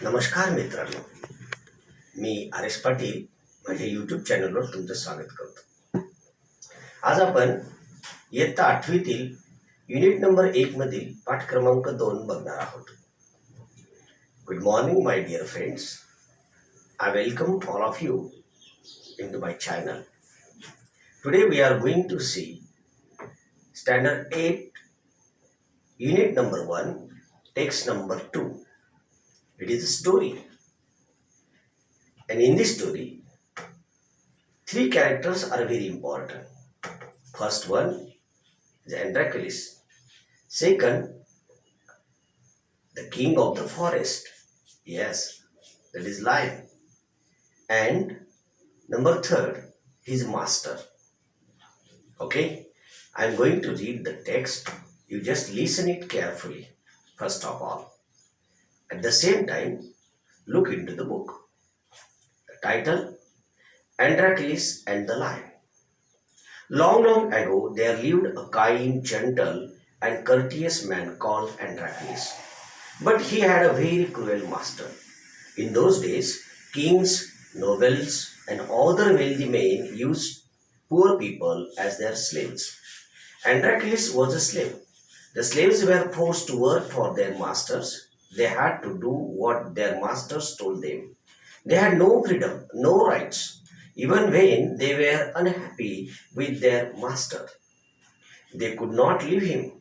नमस्कार मित्रांनो, मी आर.एस. पाटील माझ्या यूट्यूब चॅनलवर तुमचं स्वागत करतो. आज आपण इयत्ता 8वीतील युनिट नंबर 1 मधील पाठ क्रमांक 2 बघणार आहोत. Good morning my dear friends. I welcome all of you into my channel. Today we are going to see Standard 8 Unit number 1 text number 2. It is a story, and in this story 3 characters are very important. First one is ANDROCLES. Second, the king of the forest. Yes, that is lion. And number 3, his master. Okay, I am going to read the text. You just listen it carefully first of all. At the same time, look into the book. The title, ANDROCLES and the Lion. Long ago, there lived a kind, gentle, and courteous man called ANDROCLES. But he had a very cruel master. In those days, kings, nobles, and other wealthy men used poor people as their slaves. ANDROCLES was a slave. The slaves were forced to work for their masters. They had to do what their masters told them. They had no freedom, no rights, even when they were unhappy with their master. They could not leave him.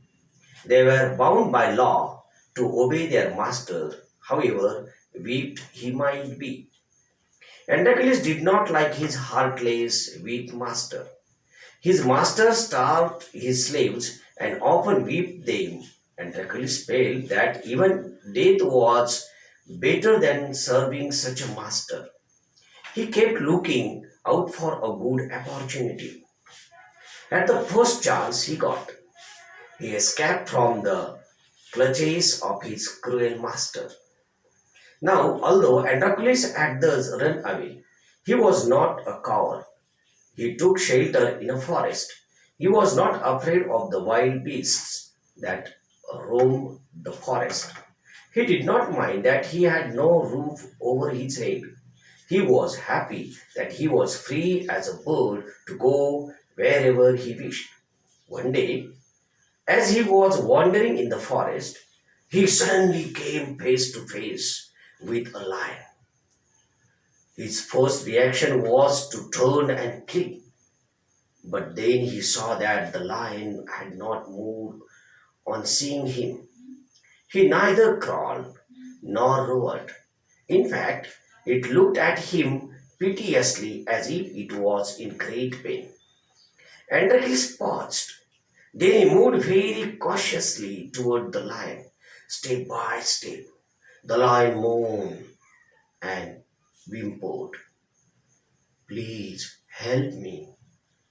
They were bound by law to obey their master, however weak he might be. ANDROCLES did not like his heartless, weak master. His master starved his slaves and often whipped them. ANDROCLES felt that even death was better than serving such a master. He kept looking out for a good opportunity. At the first chance he got, he escaped from the clutches of his cruel master. Now, although ANDROCLES had thus run away, he was not a coward. He took shelter in a forest. He was not afraid of the wild beasts that roamed the forest. He did not mind that he had no roof over his head. He was happy that he was free as a bird to go wherever he wished. One day, as he was wandering in the forest, he suddenly came face to face with a lion. His first reaction was to turn and flee. But then he saw that the lion had not moved on seeing him. He neither crawled nor roared. In fact, it looked at him piteously as if it was in great pain. ANDROCLES paused. Then he moved very cautiously toward the lion. Step by step, the lion moaned and whimpered. "Please help me,"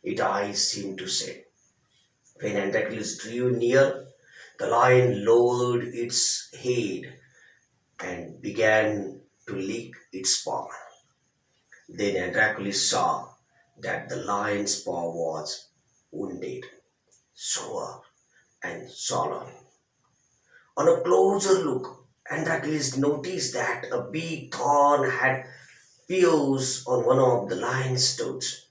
its eyes seemed to say. When ANDROCLES drew near, the lion lowered its head and began to lick its paw. Then ANDROCLES saw that the lion's paw was wounded, sore, and swollen. On a closer look, ANDROCLES noticed that a big thorn had pierced on one of the lion's toes.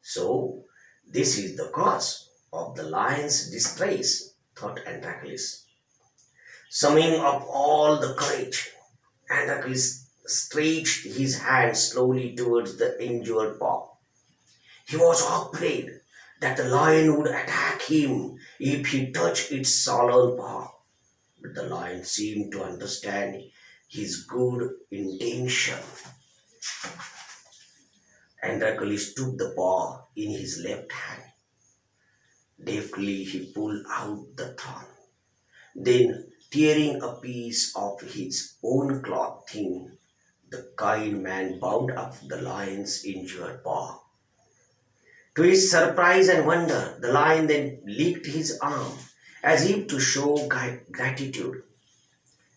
So, this is the cause of the lion's distress, thought ANDROCLES. Summing up all the courage, ANDROCLES stretched his hand slowly towards the injured paw. He was afraid that the lion would attack him if he touched its swollen paw. But the lion seemed to understand his good intention. ANDROCLES took the paw in his left hand. Deftly he pulled out the thorn. Then, tearing a piece of his own cloth thin, the kind man bound up the lion's injured paw. To his surprise and wonder, the lion then licked his arm as if to show gratitude.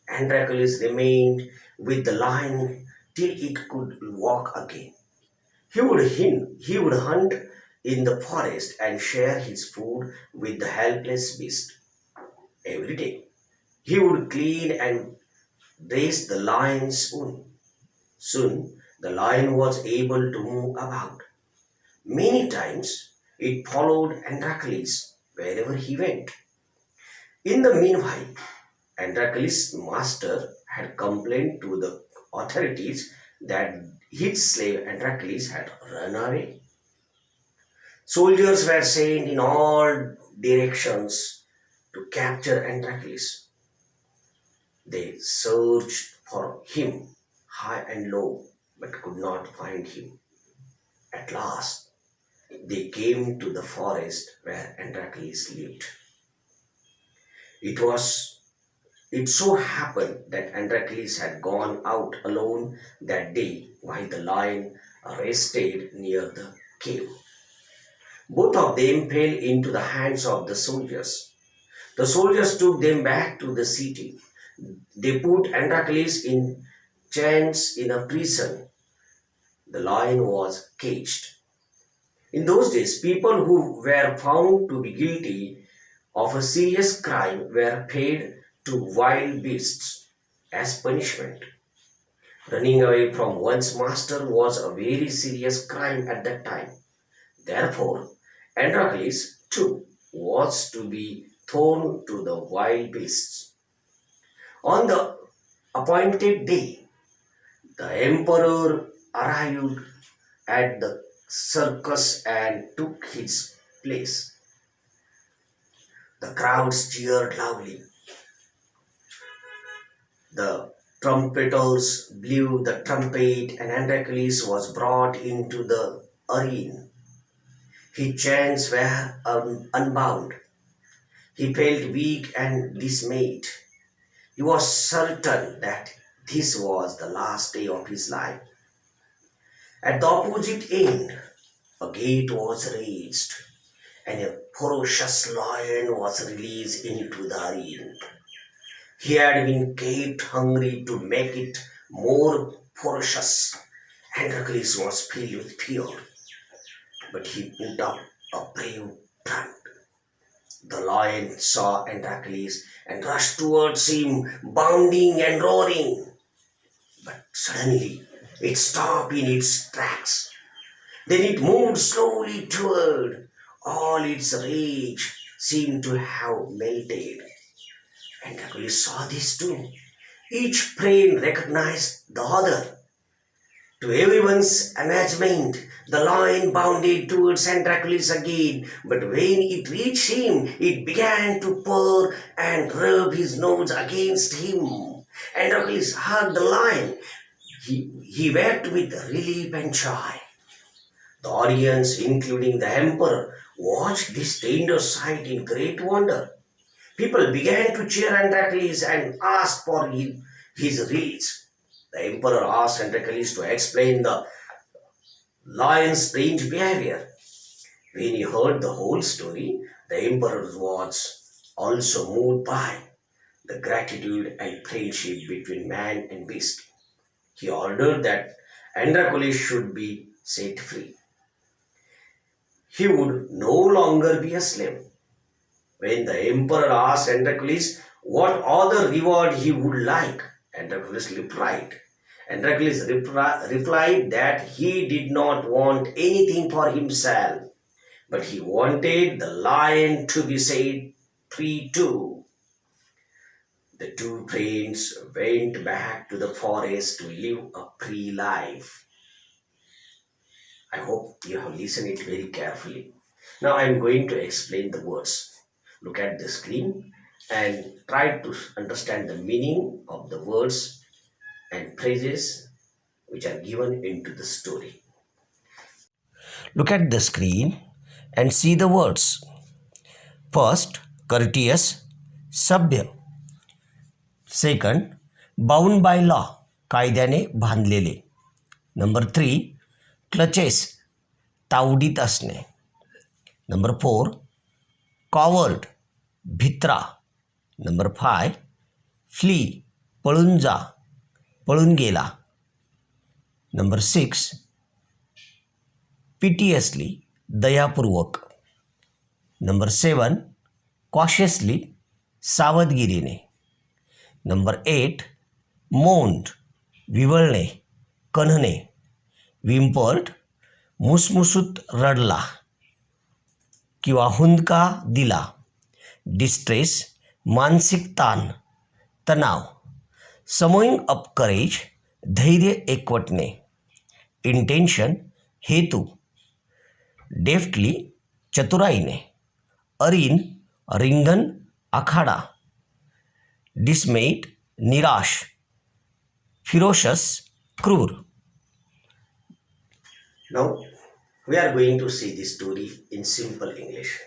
ANDROCLES remained with the lion till it could walk again. He would hunt in the forest and share his food with the helpless beast. Every day, he would clean and raised the lion soon. Soon, the lion was able to move about. Many times, it followed Androcles wherever he went. In the meanwhile, Androcles' master had complained to the authorities that his slave Androcles had run away. Soldiers were sent in all directions to capture Androcles. They searched for him high and low but could not find him. At last, they came to the forest where Androcles lived. It was It so happened that Androcles had gone out alone that day while the lion rested near the cave. Both of them fell into the hands of the soldiers. The soldiers took them back to the city. They put Androcles in chains in a prison. The lion was caged. In those days, people who were found to be guilty of a serious crime were paid to wild beasts as punishment. Running away from one's master was a very serious crime at that time. Therefore, Androcles too was to be thrown to the wild beasts. On the appointed day, the emperor arrived at the circus and took his place. The crowds cheered loudly. The trumpeters blew the trumpet, and Androcles was brought into the arena. His chains were unbound. He felt weak and dismayed. He was certain that this was the last day of his life. At the opposite end, a gate was raised, and a ferocious lion was released into the arena. He had been kept hungry to make it more ferocious. Androcles was filled with fear, but he put up a brave front. The lion saw Androcles and rushed towards him, bounding and roaring. But suddenly, it stopped in its tracks. Then it moved slowly toward. All its rage seemed to have melted. Androcles saw this too. Each prey recognized the other. To everyone's amazement, the lion bounded towards Androcles again, but when it reached him, it began to purr and rub his nose against him. Androcles hugged the lion. He wept with relief and joy. The audience, including the emperor, watched this tender sight in great wonder. People began to cheer Androcles and ask for his release. The emperor asked Androcles to explain the lion's strange behavior. When he heard the whole story, the emperor was also moved by the gratitude and friendship between man and beast. He ordered that Androcles should be set free. He would no longer be a slave. When the emperor asked Androcles what other reward he would like, Androcles replied that he did not want anything for himself, but he wanted the lion to be set free too. The two friends went back to the forest to live a free life. I hope you have listened it very carefully. Now I am going to explain the words. Look at the screen and try to understand the meaning of the words and phrases which are given into the story. Look at the screen and see the words. First, courteous, sabya. Second, bound by law, कायद्याने बांधलेले. Number 3, clutches, तावडीत असणे. Number 4, coward, भित्रा. Number 5, flee, पळून जा, पळून गेला. Number 6, piteously, दयापूर्वक. Number 7, cautiously, सावधगिरीने. Number 8, मोंड, विवळणे, कण्हणे, विंपर्ट, मुसमुसूत रडला किंवा हुंदका दिला, distress, मानसिक ताण, तणाव, समोइंग अप करेज, धैर्य एकवटणे, इंटेन्शन, हेतू, डेफ्टली, चतुराईने, अरीन, रिंगण, आखाडा, डिसमेट, निराश, ferocious, क्रूर. Now we are going to see this story in simple English.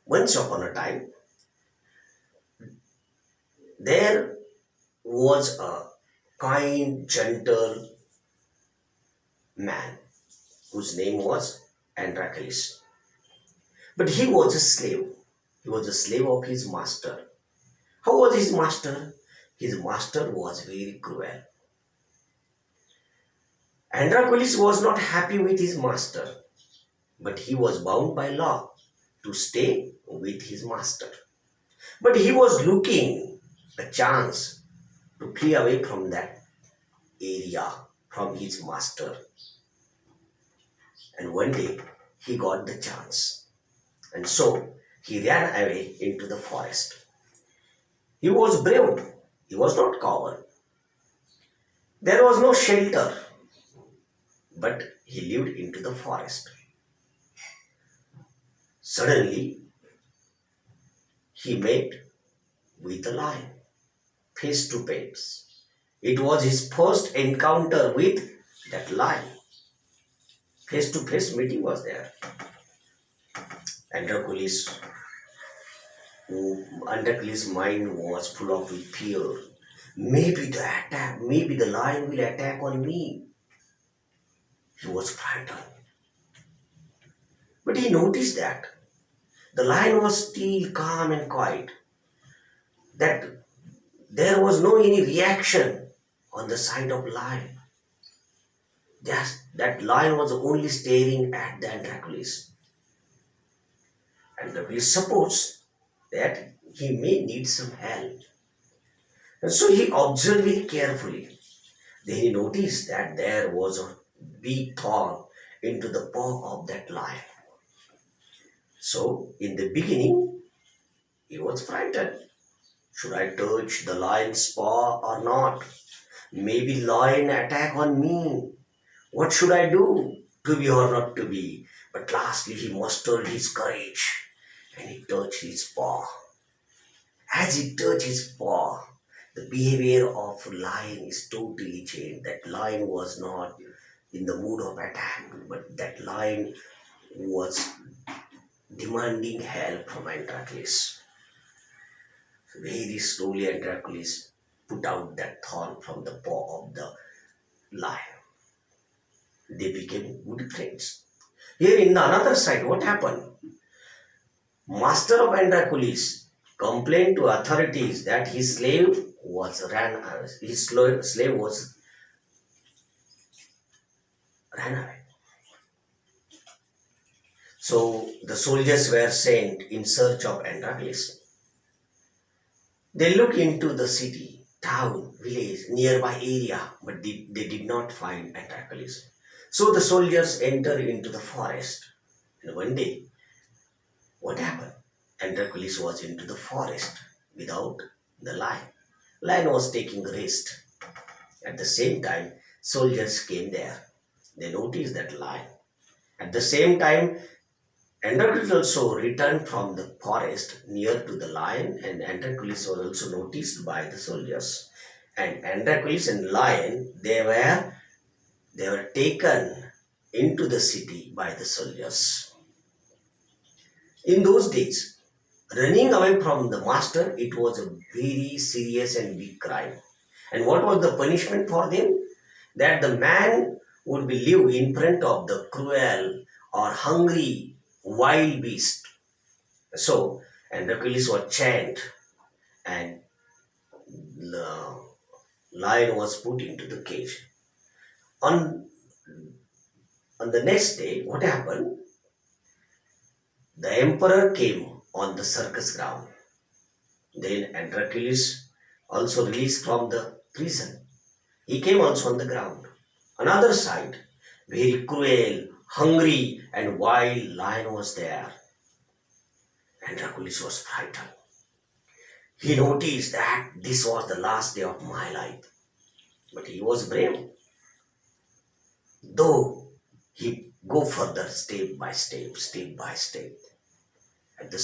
Once upon a time, there was a kind, gentle man whose name was Androcles. But he was a slave. He was a slave of his master. How was his master? His master was very cruel. Androcles was not happy with his master, but he was bound by law to stay with his master. But he was looking a chance to flee away from that area, from his master. And one day he got the chance. And so he ran away into the forest. He was brave. He was not coward. There was no shelter, but he lived into the forest. Suddenly, he met with a lion, face to face. It was his first encounter with that lion. Face to face meeting was there. Androcles' mind was full of fear. Maybe the lion will attack on me. He was frightened. But he noticed that the lion was still calm and quiet. That there was no any reaction on the side of lion. That lion was only staring at the Androcles. Androcles supposed that he may need some help. And so he observed it carefully. Then he noticed that there was a big thorn into the paw of that lion. So in the beginning, he was frightened. Should I touch the lion's paw or not? Maybe lion attack on me. What should I do? To be or not to be? But lastly he mustered his courage and he touched his paw. As he touched his paw, the behavior of lion is totally changed. That lion was not in the mood of attack, but that lion was demanding help from Androcles. Very slowly Androcles put out that thorn from the paw of the lion. They became good friends. Here in the another side, what happened? Master of Androcles complained to authorities that his slave was ran away. So the soldiers were sent in search of Androcles. They looked into the city, town, village, nearby area, but they did not find Androcles. So the soldiers entered into the forest. And one day, what happened? Androcles was into the forest without the lion. Lion was taking rest. At the same time, soldiers came there. They noticed that lion. At the same time, Androcles also returned from the forest near to the lion, and Androcles was also noticed by the soldiers. And Androcles and lion, they were taken into the city by the soldiers. In those days, running away from the master, it was a very serious and big crime. And what was the punishment for them? That the man would be live in front of the cruel or hungry wild beast. So Androcles was chained and the lion was put into the cage. On the next day, what happened? The emperor came on the circus ground. Then Androcles also released from the prison. He came also on the ground. Another side, very cruel, hungry, and wild lion was there. Andronicus was frightened. He noticed that this was the last day of my life. But he was brave. Though he go further step by step, step by step. At the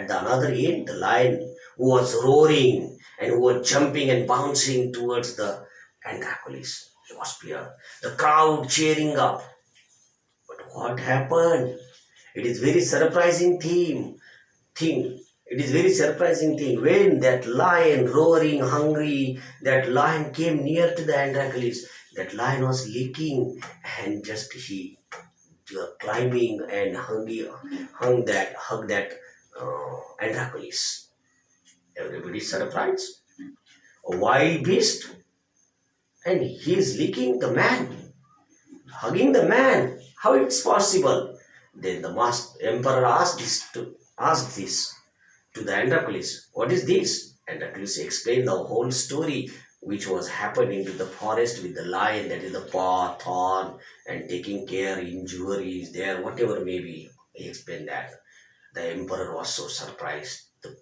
another end, the lion who was roaring and who was jumping and bouncing towards the Andronicus. He was fear. The crowd cheering up. But what happened? It is very surprising thing. It is very surprising thing. When that lion roaring, hungry, that lion came near to the Andronicus, that lion was licking and just he climbing and hugged that Andronicus. Everybody surprised. A wild beast, and he is licking the man, hugging the man. How it's possible? Then the emperor asked this to the Andronicus. What is this? Andronicus explained the whole story which was happening to the forest with the lion, that is the paw, thorn, and taking care, injuries there, whatever may be. He explained that. The emperor was so surprised. The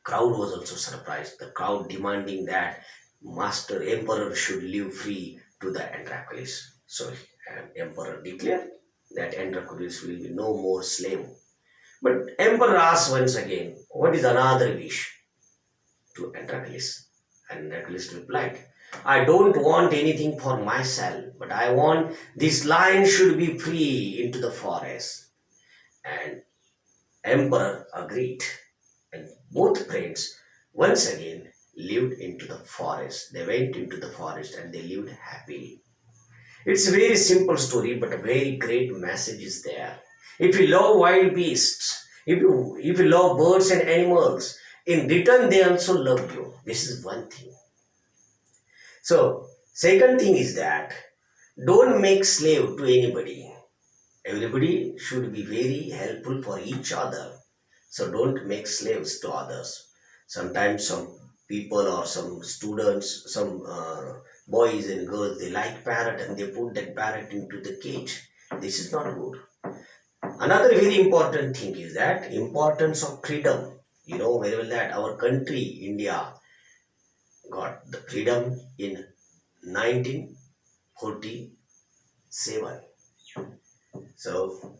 crowd was also surprised. The crowd demanding that master emperor should live free to the Andronicus. So emperor declared that Andronicus will be no more slave. But emperor asked once again, what is another wish to Andronicus? Andronicus replied, I don't want anything for myself, but I want this lion should be free into the forest. And emperor agreed. And both friends once again lived into the forest. They went into the forest and they lived happily. It's a very simple story, but a very great message is there. If you love wild beasts, if you love birds and animals, in return they also love you. This is one thing. So, second thing is that don't make slave to anybody. Everybody should be very helpful for each other. So don't make slaves to others. Sometimes some people or some students, some boys and girls, they like parrot and they put that parrot into the cage. This is not good. Another very important thing is that importance of freedom. You know very well that our country, India, got the freedom in 1947. So,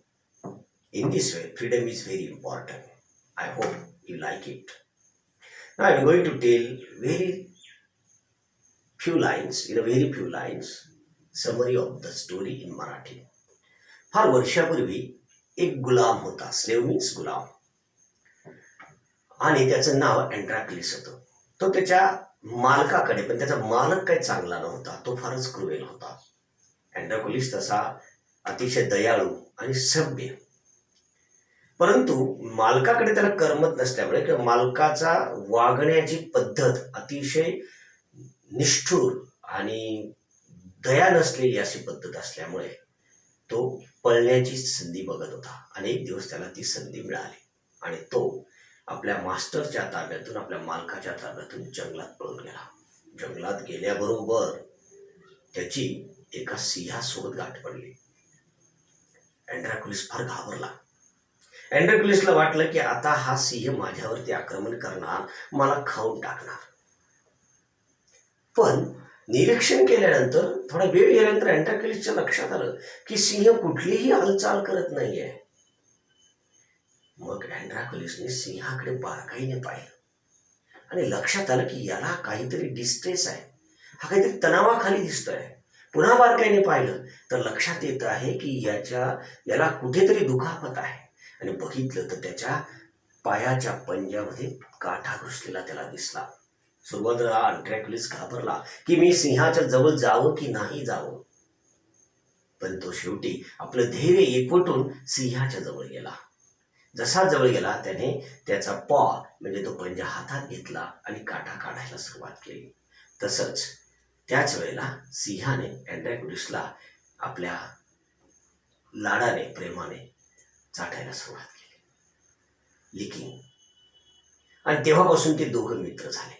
in this way, freedom is very important. I hope you like it. Now, I am going to tell very few lines, summary of the story in Marathi. फार वर्षापूर्वी एक गुलाम होता. Slave means गुलाम. आणि त्याचं नाव अँड्रॉक्लिस होतं. तो त्याच्या मालकाकडे, पण त्याचा मालक काही चांगला नव्हता. तो फारच क्रुएल होता. अँड्रॉक्लिस तसा अतिशय दयाळू आणि सभ्य. परंतु मालकाकडे त्याला करमत नसल्यामुळे किंवा मालकाचा वागण्याची पद्धत अतिशय निष्ठुर आणि दया नसलेली अशी पद्धत असल्यामुळे तो पळण्याची संधी बघत होता. आणि एक दिवस त्याला ती संधी मिळाली आणि तो आपल्या मास्टरच्या ताब्यातून, आपल्या मालकाच्या ताब्यातून जंगलात पळून गेला. जंगलात गेल्याबरोबर त्याची एका सिंहासोबत गाठ पडली. अँड्रॉक्लिस फार घाबरला. अँड्रॉक्लिसला वाटलं की आता हा सिंह माझ्यावरती आक्रमण करणार, मला खाऊन टाकणार. पण निरीक्षण केल्यानंतर, थोडा वेळ गेल्यानंतर अँड्रॉक्लिसच्या लक्षात आलं की सिंह कुठलीही हालचाल करत नाहीये. मग अँड्रॉक्लिसने सिंहाकडे बारकाईने पाहिलं आणि लक्षात आलं की याला काहीतरी डिस्ट्रेस आहे, हा काहीतरी तणावाखाली दिसतोय. पुन्हा बारकाईने पाहिलं तर लक्षात येत आहे की याला कुठेतरी दुखापत आहे. आणि बघितलं तर त्याच्या पायाच्या पंजामध्ये काठा घुसलेला त्याला दिसला. सुरुवातीला अँड्रॉक्लिस घाबरला की मी सिंहाच्या जवळ जावं की नाही जावं. पण तो शेवटी आपलं धैर्य एकवटून सिंहाच्या जवळ गेला. जसा जवळ गेला त्याने त्याचा पॉ म्हणजे तो पंजा हातात घेतला आणि काठा काढायला सुरुवात केली. तसंच त्याच वेळेला सिंहाने अँड्रॉक्लिसला आपल्या लाडाने, प्रेमाने चाटायला सुरुवात केली, लिकिंग. आणि तेव्हापासून ते दोघं मित्र झाले.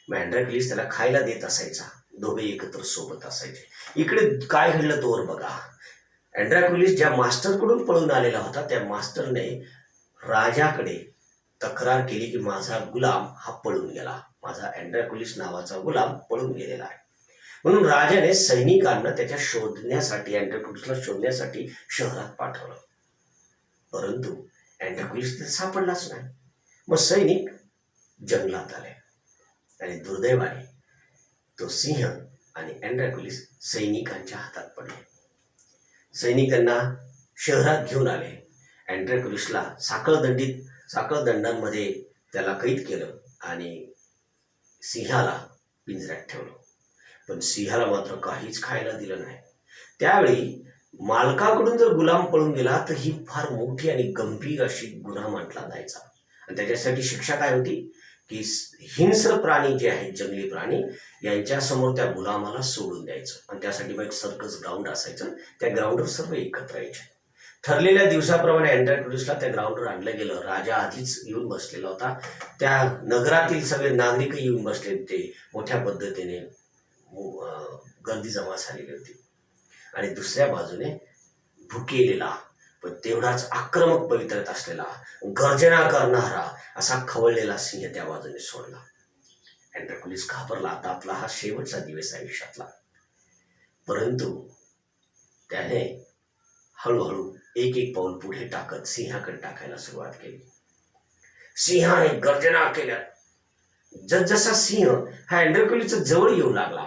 मग अँड्रॉक्लिस त्याला खायला देत असायचा. दोघे एकत्र सोबत असायचे. इकडे काय घडलं तोवर बघा. अँड्रॉक्लेस ज्या मास्टरकडून पळून आलेला होता त्या मास्टरने राजाकडे तक्रार केली की माझा गुलाम हा पळून गेला, माझा अँड्रॉक्लेस नावाचा गुलाम पळून गेलेला आहे. म्हणून राजाने सैनिकांना त्याच्या शोधण्यासाठी, अँड्रॉक्लेसला शोधण्यासाठी शहरात पाठवलं. परंतु अँड्रॉक्लेस तर सापडलाच नाही. मग सैनिक जंगलात आले आणि दुर्दैवाने तो सिंह आणि अँड्रॉक्लेस सैनिकांच्या हातात पडले. सैनिकांना शहरात घेऊन आले. अँड्रॉक्लेसला साखळदंडांमध्ये त्याला कैद केलं आणि सिंहाला पिंजऱ्यात ठेवलं. पण सिंहाला मात्र काहीच खायला दिलं नाही. त्यावेळी मालकाकडून जर गुलाम पळून गेला तर ही फार मोठी आणि गंभीर अशी गुन्हा म्हटला जायचा. आणि त्याच्यासाठी शिक्षा काय होती की हिंस्र प्राणी जे आहेत, जंगली प्राणी, यांच्या समोर त्या गुलामाला सोडून द्यायचं. आणि त्यासाठी मग एक सर्कस ग्राउंड असायचं. त्या ग्राउंडवर सर्व एकत्र यायचे. ठरलेल्या दिवसाप्रमाणे अँड्रॉक्लेसला त्या ग्राउंडवर आणलं गेलं. राजा आधीच येऊन बसलेला होता. त्या नगरातील सगळे नागरिक येऊन बसले होते. मोठ्या पद्धतीने गर्दी जमा झालेली होती. आणि दुसऱ्या बाजूने भुकेलेला पण तेवढाच आक्रमक पवित्रत असलेला, गर्जना करणारा असा खवळलेला सिंह त्या बाजूने सोडला. अँड्रॉक्लेस घाबरला. आता आपला हा शेवटचा दिवस आयुष्यातला. परंतु त्याने हळूहळू एक एक पाऊल पुढे टाकत सिंहाकडे टाकायला सुरुवात केली. सिंहाने गर्जना केल्या. जसजसा सिंह हा अँड्रॉक्लेसच्या जवळ येऊ लागला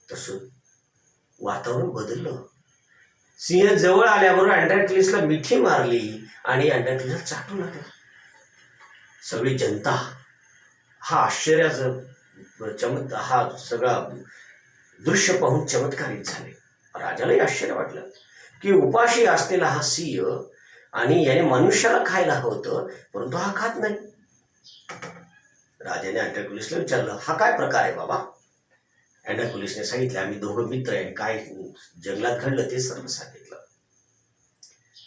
तसं वातावरण बदललं. सिंह जवळ आल्याबरोबर अँड्रॉक्लेसला मिठी मारली आणि अँड्रॉक्लेसला चाटू लागला. सगळी जनता हा आश्चर्याचा हा सगळा दृश्य पाहून चमत्कारित झाले. राजालाही आश्चर्य वाटलं की उपाशी असलेला हा सिंह आणि याने मनुष्याला खायला हवं होतं, परंतु हा खात नाही. राजाने अँड्रॉक्लेसला विचारलं, हा काय प्रकार आहे बाबा? अँड्रॉक्लेसने सांगितलं, आम्ही दोघं मित्र आहे, काय जंगलात घडलं ते सर्व सांगितलं.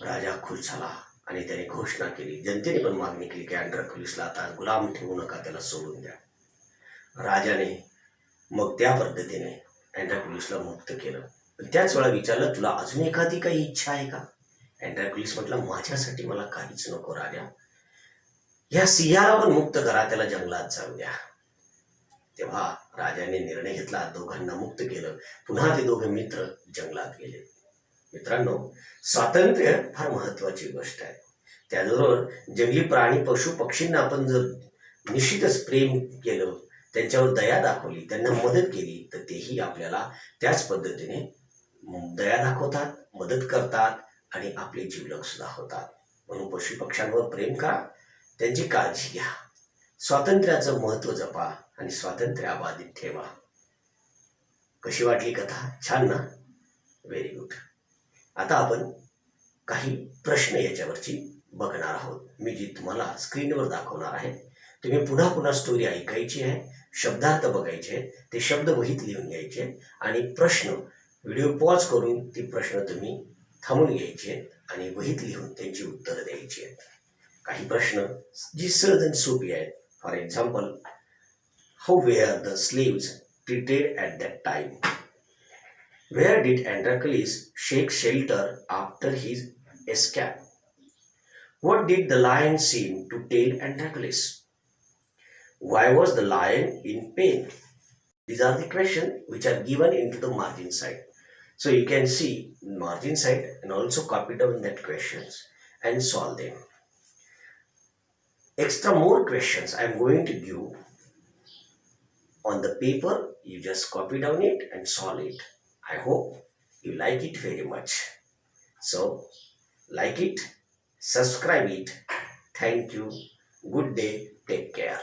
राजा खुश झाला आणि त्याने घोषणा केली, जनतेने पण मागणी केली की अँड्रॉक्लेसला आता गुलाम ठेवू नका, त्याला सोडून द्या. राजाने मग त्या पद्धतीने अँड्रॉक्लेसला मुक्त केलं. पण त्याच वेळा विचारलं, तुला अजून एखादी काही इच्छा आहे का? अँड्रॉक्लेस म्हटलं, माझ्यासाठी मला काहीच नको राजा, या सिंहाला पण मुक्त करा, त्याला जंगलात जाऊ द्या. तेव्हा राजाने निर्णय घेतला, दोघांना मुक्त केलं. पुन्हा ते दोघे मित्र जंगलात गेले. मित्रांनो, स्वातंत्र्य फार महत्वाची गोष्ट आहे. त्याचबरोबर जंगली प्राणी, पशु पक्षींना आपण जर निश्चितच प्रेम केलं, त्यांच्यावर दया दाखवली, त्यांना मदत केली, तर तेही आपल्याला त्याच पद्धतीने दया दाखवतात, मदत करतात आणि आपले जीवलग सुद्धा होतात. म्हणून पशु पक्ष्यांवर प्रेम करा, त्यांची काळजी घ्या, स्वातंत्र्याचं महत्त्व जपा आणि स्वातंत्र्य अबाधित ठेवा. कशी वाटली कथा? छान ना? Very good. आता आपण काही प्रश्न याच्यावरची बघणार आहोत. मी जी तुम्हाला स्क्रीनवर दाखवणार आहे, तुम्ही पुन्हा पुन्हा स्टोरी ऐकायची आहे, शब्दार्थ बघायचे, ते शब्द वहीत लिहून घ्यायचे आणि प्रश्न व्हिडिओ पॉज करून ती प्रश्न तुम्ही थांबून घ्यायचे आणि वहीत लिहून त्यांची उत्तरं द्यायची आहेत. काही प्रश्न जी सहज आणि सोपी आहेत. For example, how were the slaves treated at that time? Where did Androcles seek shelter after his escape? What did the lion seem to tell Androcles? Why was the lion in pain? These are the questions which are given into the margin side. So you can see margin side and also copy down that questions and solve them. Extra more questions I am going to give on the paper. You just copy down it and solve it. I hope you like it very much. So, like it, subscribe it. Thank you. Good day. Take care.